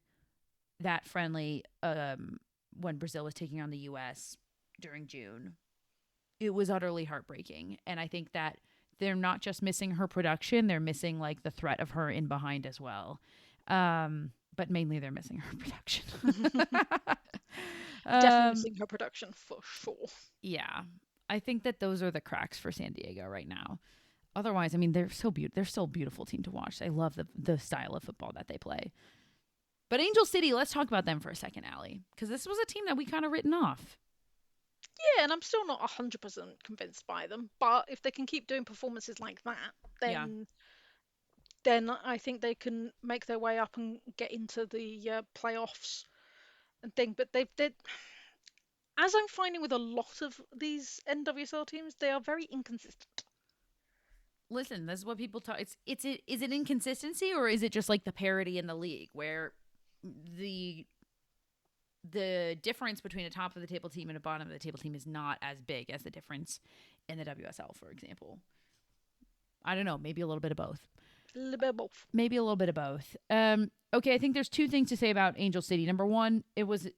that friendly when Brazil was taking on the U.S. during June. It was utterly heartbreaking. And I think that they're not just missing her production, they're missing like the threat of her in behind as well. But mainly they're missing her production. Definitely missing her production for sure. Yeah. I think that those are the cracks for San Diego right now. Otherwise, I mean, they're so they're still a beautiful team to watch. I love the style of football that they play. But Angel City, let's talk about them for a second, Allie, because this was a team that we kind of written off. Yeah, and I'm still not 100% convinced by them, but if they can keep doing performances like that, Yeah. then I think they can make their way up and get into the playoffs and thing. But they as I'm finding with a lot of these NWSL teams, they are very inconsistent. Listen, this is what people talk. Is it inconsistency, or is it just like the parity in the league where the difference between a top of the table team and a bottom of the table team is not as big as the difference in the WSL, for example? I don't know. Maybe a little bit of both. A little bit of both. Maybe a little bit of both. Okay, I think there's 2 things to say about Angel City. Number one, it was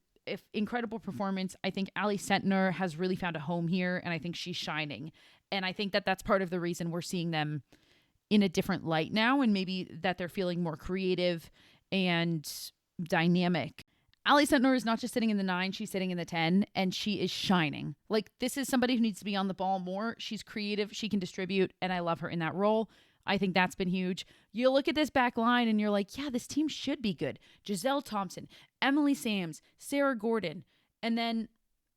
incredible performance. I think Ali Sentner has really found a home here, and I think she's shining. And I think that that's part of the reason we're seeing them in a different light now, and maybe that they're feeling more creative and dynamic. Ali Sentner is not just sitting in the 9, she's sitting in the 10, and she is shining. Like, this is somebody who needs to be on the ball more. She's creative, she can distribute, and I love her in that role. I think that's been huge. You look at this back line and you're like, yeah, this team should be good. Giselle Thompson, Emily Sams, Sarah Gordon, and then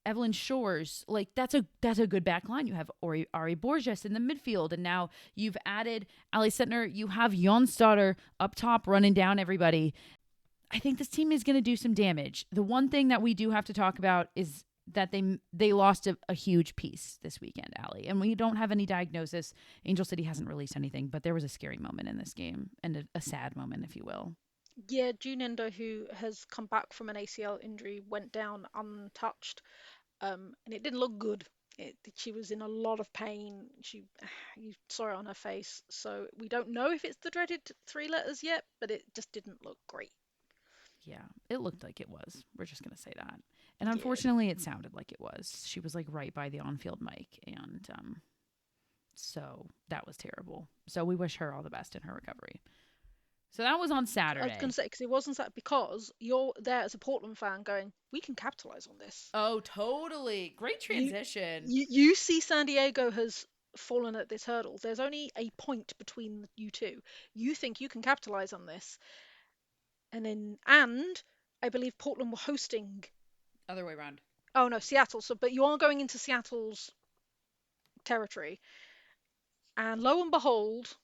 Evelyn Shores. Like, that's a good back line. You have Ari Borges in the midfield, and now you've added Ali Sentner. You have Jonsdottir up top running down everybody. I think this team is going to do some damage. The one thing that we do have to talk about is that they lost a huge piece this weekend, Allie. And we don't have any diagnosis. Angel City hasn't released anything, but there was a scary moment in this game, and a sad moment, if you will. Yeah, June Endo, who has come back from an ACL injury, went down untouched, and it didn't look good. She was in a lot of pain. You saw it on her face. So we don't know if it's the dreaded 3 letters yet, but it just didn't look great. Yeah, it looked like it was. We're just going to say that. And Yeah. unfortunately, it sounded like it was. She was like right by the on-field mic, and so that was terrible. So we wish her all the best in her recovery. So that was on I was going Saturday. to say, because it wasn't that, because you're there as a Portland fan going, we can capitalize on this. Oh, totally. Great You, transition. you see San Diego has fallen at this hurdle. There's only a point between you two. You think you can capitalize on this. And I believe Portland were hosting. Other way around. Oh no, Seattle. So, but you are going into Seattle's territory, and lo and behold,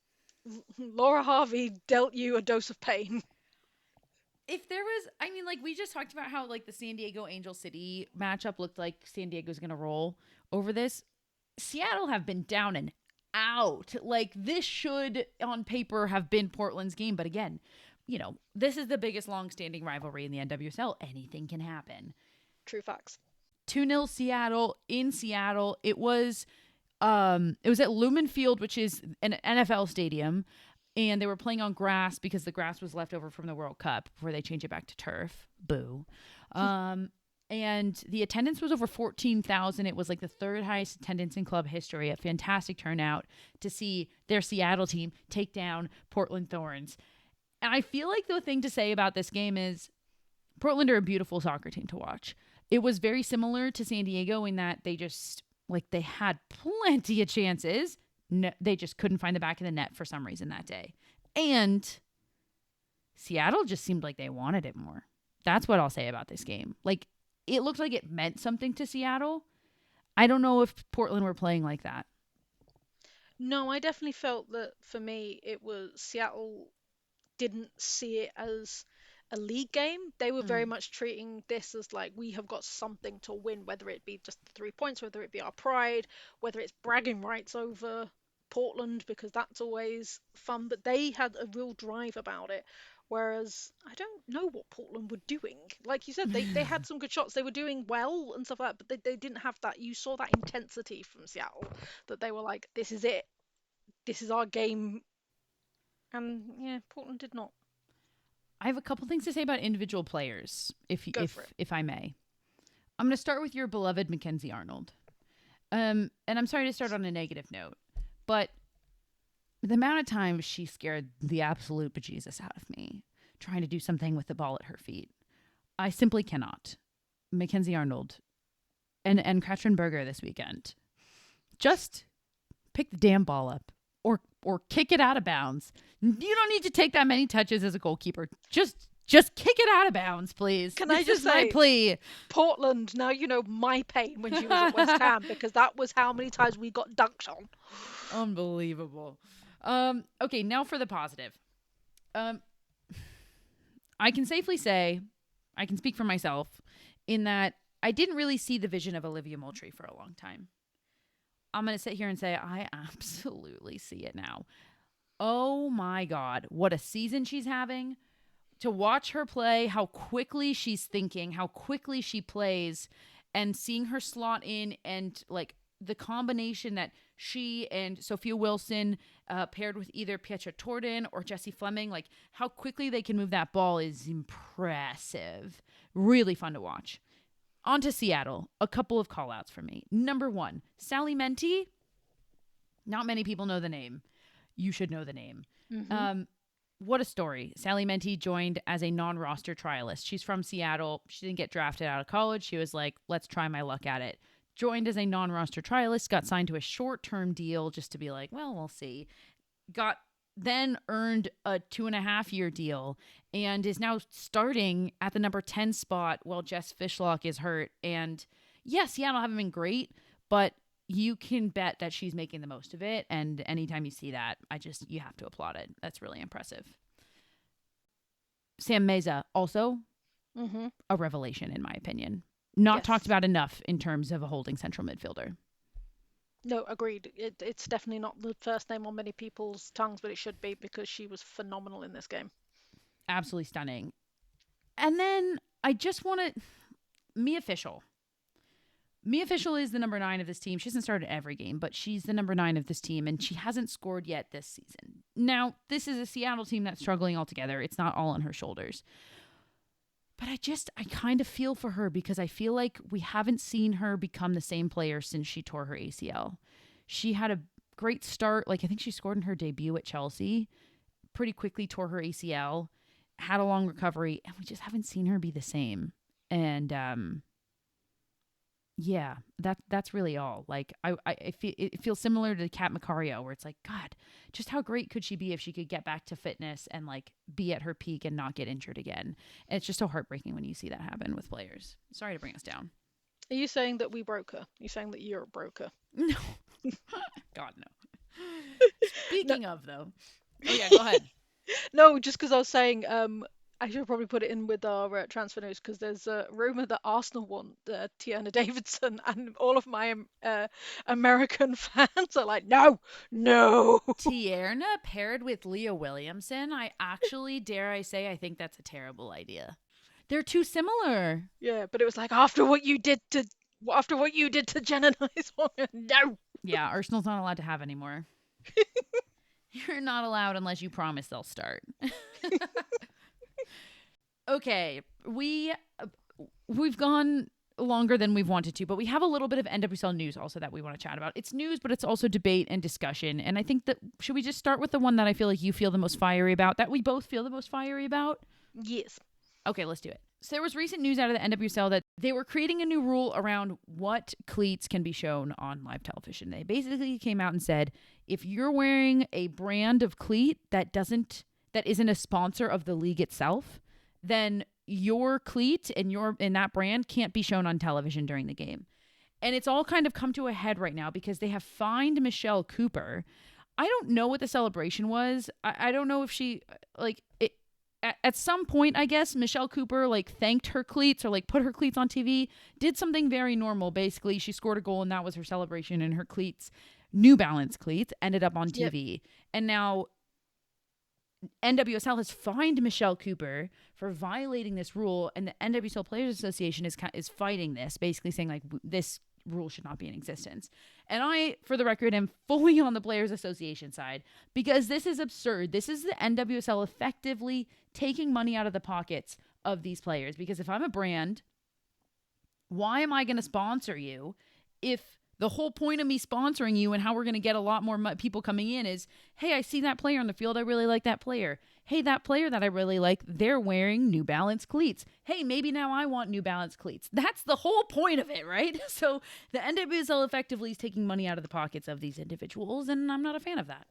Laura Harvey dealt you a dose of pain. If there was, I mean, like we just talked about how like the San Diego Angel City matchup looked like San Diego's going to roll over this. Seattle have been down and out. Like this should on paper have been Portland's game. But again, this is the biggest long-standing rivalry in the NWSL. Anything can happen. True facts. 2-0 Seattle in Seattle. It was at Lumen Field, which is an NFL stadium, and they were playing on grass because the grass was left over from the World Cup before they changed it back to turf. Boo. And the attendance was over 14,000. It was like the third highest attendance in club history. A fantastic turnout to see their Seattle team take down Portland Thorns. And I feel like the thing to say about this game is Portland are a beautiful soccer team to watch. It was very similar to San Diego in that they just, they had plenty of chances. No, they just couldn't find the back of the net for some reason that day. And Seattle just seemed like they wanted it more. That's what I'll say about this game. It looked like it meant something to Seattle. I don't know if Portland were playing like that. No, I definitely felt that for me, it was Seattle didn't see it as a league game. They were very much treating this as like, we have got something to win, whether it be just the 3 points, whether it be our pride, whether it's bragging rights over Portland, because that's always fun. But they had a real drive about it. Whereas I don't know what Portland were doing. Like you said, they had some good shots. They were doing well and stuff like that, but they didn't have that. You saw that intensity from Seattle, that they were like, this is it. This is our game. And yeah, Portland did not. I have a couple things to say about individual players, if I may. I'm going to start with your beloved Mackenzie Arnold. And I'm sorry to start on a negative note, but the amount of times she scared the absolute bejesus out of me trying to do something with the ball at her feet, I simply cannot. Mackenzie Arnold and Katrin Berger this weekend, just pick the damn ball up or kick it out of bounds. You don't need to take that many touches as a goalkeeper. Just kick it out of bounds, please. I just say, my plea? Portland, now you know my pain when she was at West Ham, because that was how many times we got dunked on. Unbelievable. Okay, now for the positive. I can safely say, I can speak for myself, in that I didn't really see the vision of Olivia Moultrie for a long time. I'm going to sit here and say I absolutely see it now. Oh my God, what a season she's having. To watch her play, how quickly she's thinking, how quickly she plays, and seeing her slot in, and the combination that she and Sophia Wilson paired with either Pietra Torden or Jessie Fleming, how quickly they can move that ball is impressive. Really fun to watch. On to Seattle. A couple of call-outs from me. Number 1, Sally Menti. Not many people know the name. You should know the name. Mm-hmm. What a story. Sally Menti joined as a non-roster trialist. She's from Seattle. She didn't get drafted out of college. She was like, let's try my luck at it. Joined as a non-roster trialist, got signed to a short-term deal just to be like, well, we'll see. Then earned a 2.5-year deal and is now starting at the number 10 spot while Jess Fishlock is hurt. And yes, Seattle haven't been great, but you can bet that she's making the most of it. And anytime you see that, you have to applaud it. That's really impressive. Sam Meza, also a revelation, in my opinion. Not talked about enough in terms of a holding central midfielder. No, agreed. It's definitely not the first name on many people's tongues, but it should be, because she was phenomenal in this game. Absolutely stunning. And then I just want to... Mia Fischel. Mia Fischel is the number 9 of this team. She hasn't started every game, but she's the number 9 of this team, and she hasn't scored yet this season. Now, this is a Seattle team that's struggling altogether. It's not all on her shoulders. But I kind of feel for her because I feel like we haven't seen her become the same player since she tore her ACL. She had a great start. Like, I think she scored in her debut at Chelsea, pretty quickly tore her ACL, had a long recovery, and we just haven't seen her be the same. And yeah, that's really all. Like, I feel it feels similar to Kat Macario, where it's like, God, just how great could she be if she could get back to fitness and like be at her peak and not get injured again? And it's just so heartbreaking when you see that happen with players. Sorry to bring us down. Are you saying that we broke her? Are you saying that you're a broker? No, God no. No, Speaking of though, oh yeah, go ahead. no, just because I was saying, I should probably put it in with our transfer news because there's a rumor that Arsenal want Tiana Davidson, and all of my American fans are like, no, no. Tierna paired with Leah Williamson. I actually dare I say I think that's a terrible idea. They're too similar. Yeah, but it was like after what you did to Jen and I, no. Yeah, Arsenal's not allowed to have anymore. You're not allowed unless you promise they'll start. Okay, we've gone longer than we've wanted to, but we have a little bit of NWSL news also that we want to chat about. It's news, but it's also debate and discussion. And I think that should we just start with the one that I feel like you feel the most fiery about, that we both feel the most fiery about? Yes. Okay, let's do it. So there was recent news out of the NWSL that they were creating a new rule around what cleats can be shown on live television. They basically came out and said, if you're wearing a brand of cleat that isn't a sponsor of the league itself, then your cleat and that brand can't be shown on television during the game. And it's all kind of come to a head right now because they have fined Michelle Cooper. I don't know what the celebration was. I don't know if she at some point, I guess, Michelle Cooper like thanked her cleats or like put her cleats on TV, did something very normal. Basically, she scored a goal and that was her celebration, and her cleats, New Balance cleats, ended up on TV. Yep. And now NWSL has fined Michelle Cooper for violating this rule, and the NWSL Players Association is fighting this, basically saying like this rule should not be in existence. And I, for the record, am fully on the Players Association side because this is absurd. This is the NWSL effectively taking money out of the pockets of these players. Because if I'm a brand, why am I going to sponsor you if the whole point of me sponsoring you and how we're going to get a lot more people coming in is, hey, I see that player on the field. I really like that player. Hey, that player that I really like, they're wearing New Balance cleats. Hey, maybe now I want New Balance cleats. That's the whole point of it, right? So the NWSL effectively is taking money out of the pockets of these individuals, and I'm not a fan of that.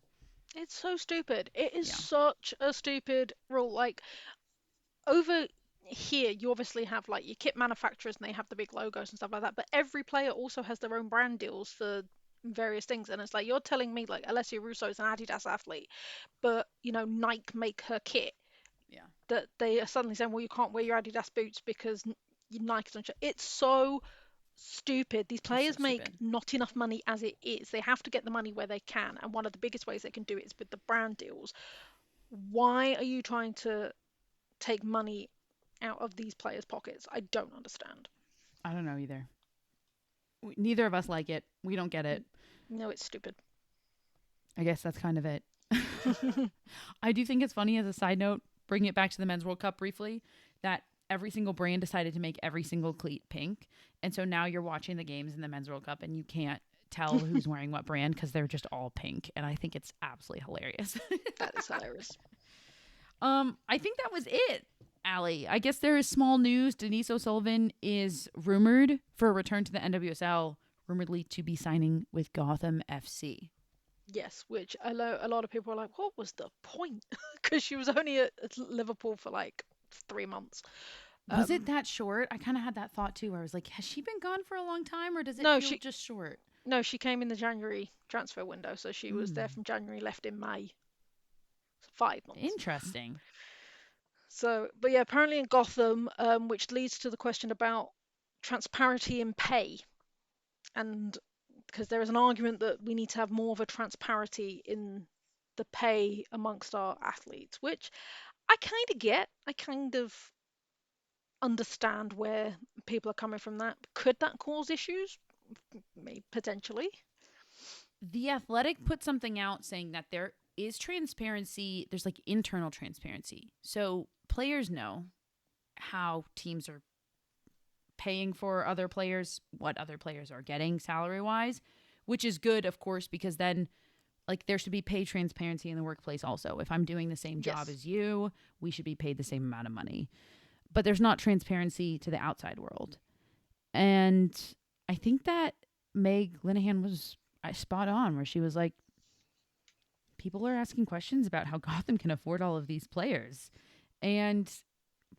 It's so stupid. It is such a stupid rule. Like, over here, you obviously have like your kit manufacturers and they have the big logos and stuff like that, but every player also has their own brand deals for various things. And it's like, you're telling me like Alessia Russo is an Adidas athlete, but Nike make her kit. Yeah. That they are suddenly saying, well, you can't wear your Adidas boots because Nike's on. It's so stupid. These players make not enough money as it is. They have to get the money where they can, and one of the biggest ways they can do it is with the brand deals. Why are you trying to take money out of these players' pockets? I don't understand. I don't know either. Neither of us like it. We don't get it. No, it's stupid. I guess that's kind of it. I do think it's funny, as a side note, bringing it back to the Men's World Cup briefly, that every single brand decided to make every single cleat pink. And so now you're watching the games in the Men's World Cup and you can't tell who's wearing what brand because they're just all pink. And I think it's absolutely hilarious. That is hilarious. I think that was it, Allie. I guess there is small news. Denise O'Sullivan is rumored for a return to the NWSL, rumoredly to be signing with Gotham FC. Yes, which a lot of people are like, what was the point? Because she was only at Liverpool for like 3 months. Was it that short? I kind of had that thought too, where I was like, has she been gone for a long time, or does it feel just short? No, she came in the January transfer window, so she was there from January, left in May. 5 months. Interesting. So, but yeah, apparently in Gotham, which leads to the question about transparency in pay. And because there is an argument that we need to have more of a transparency in the pay amongst our athletes, which I kind of get. I kind of understand where people are coming from that. Could that cause issues? Maybe, potentially. The Athletic put something out saying that there is transparency. There's like internal transparency. So players know how teams are paying for other players, what other players are getting salary-wise, which is good, of course, because then like there should be pay transparency in the workplace also. If I'm doing the same job Yes. as you, we should be paid the same amount of money. But there's not transparency to the outside world. And I think that Meg Linehan was spot on, where she was like, people are asking questions about how Gotham can afford all of these players. And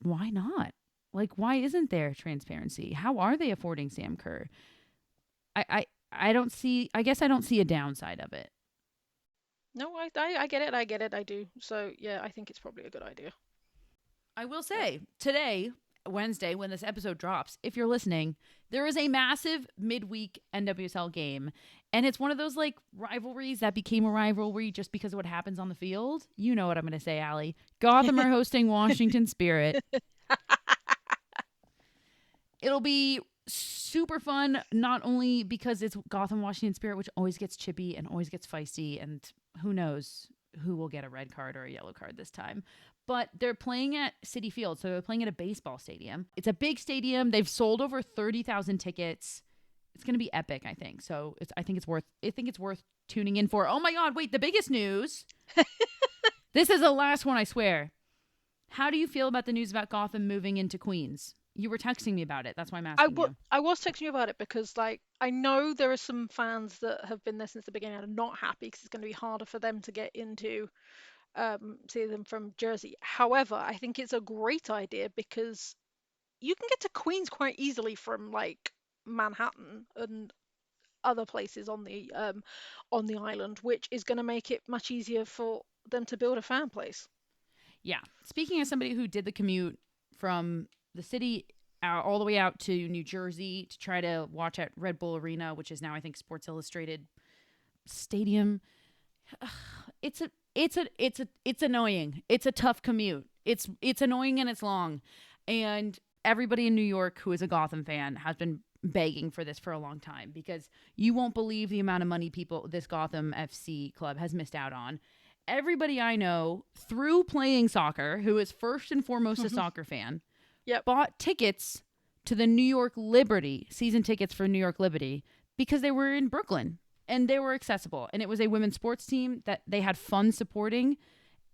why not? Like, why isn't there transparency? How are they affording Sam Kerr? I don't see, I guess I don't see a downside of it. No, I get it. I get it. I do. So, yeah, I think it's probably a good idea. I will say, today, Wednesday, when this episode drops, if you're listening, there is a massive midweek NWSL game. And it's one of those like rivalries that became a rivalry just because of what happens on the field. You know what I'm going to say, Allie. Gotham are hosting Washington Spirit. It'll be super fun, not only because it's Gotham Washington Spirit, which always gets chippy and always gets feisty, and who knows who will get a red card or a yellow card this time. But they're playing at Citi Field, so they're playing at a baseball stadium. It's a big stadium. They've sold over 30,000 tickets. It's going to be epic, I think. So I think it's worth tuning in for. Oh my God! Wait, the biggest news. This is the last one, I swear. How do you feel about the news about Gotham moving into Queens? You were texting me about it. That's why I'm asking you. I was texting you about it because, like, I know there are some fans that have been there since the beginning and are not happy because it's going to be harder for them to get into see them from Jersey. However, I think it's a great idea because you can get to Queens quite easily from like Manhattan and other places on the island, which is going to make it much easier for them to build a fan place. Yeah. Speaking as somebody who did the commute from the city all the way out to New Jersey to try to watch at Red Bull Arena, which is now I think Sports Illustrated Stadium, it's annoying. It's a tough commute. It's annoying and it's long. And everybody in New York who is a Gotham fan has been begging for this for a long time because you won't believe the amount of money this Gotham FC club has missed out on. Everybody I know through playing soccer, who is first and foremost a soccer fan, bought tickets to the New York Liberty, season tickets for New York Liberty, because they were in Brooklyn and they were accessible. And it was a women's sports team that they had fun supporting,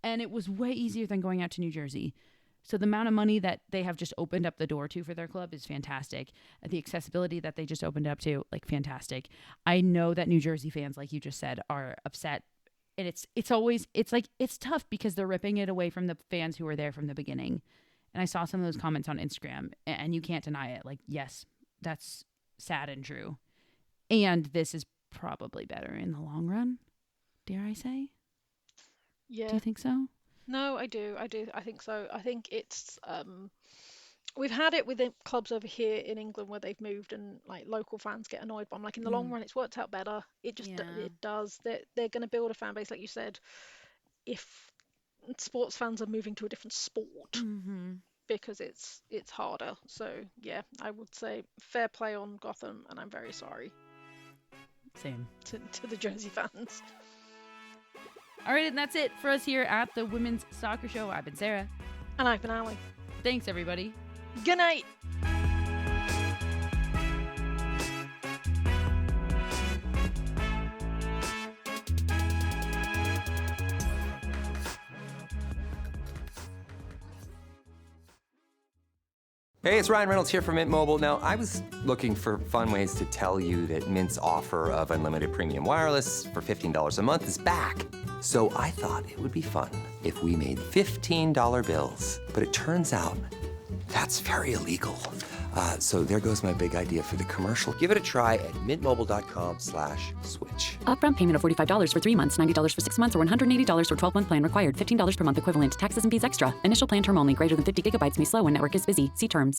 and it was way easier than going out to New Jersey. So the amount of money that they have just opened up the door to for their club is fantastic. The accessibility that they just opened up to, like, fantastic. I know that New Jersey fans, like you just said, are upset. And it's tough because they're ripping it away from the fans who were there from the beginning. And I saw some of those comments on Instagram, and you can't deny it. Like, yes, that's sad and true. And this is probably better in the long run, dare I say? Yeah. Do you think so? No, I do. I think so. I think it's we've had it with the clubs over here in England where they've moved and like local fans get annoyed, but I'm like, in the long run it's worked out better. It just it does. They're going to build a fan base, like you said, if sports fans are moving to a different sport because it's harder. So yeah, I would say fair play on Gotham, and I'm very sorry. Same. To the Jersey fans. All right, and that's it for us here at the Women's Soccer Show. I've been Sarah. And I've been Allie. Thanks, everybody. Good night. Hey, it's Ryan Reynolds here from Mint Mobile. Now, I was looking for fun ways to tell you that Mint's offer of unlimited premium wireless for $15 a month is back. So I thought it would be fun if we made $15 bills. But it turns out that's very illegal. So there goes my big idea for the commercial. Give it a try at mintmobile.com/switch. Upfront payment of $45 for 3 months, $90 for 6 months, or $180 for 12-month plan required. $15 per month equivalent. Taxes and fees extra. Initial plan term only. Greater than 50 gigabytes may slow when network is busy. See terms.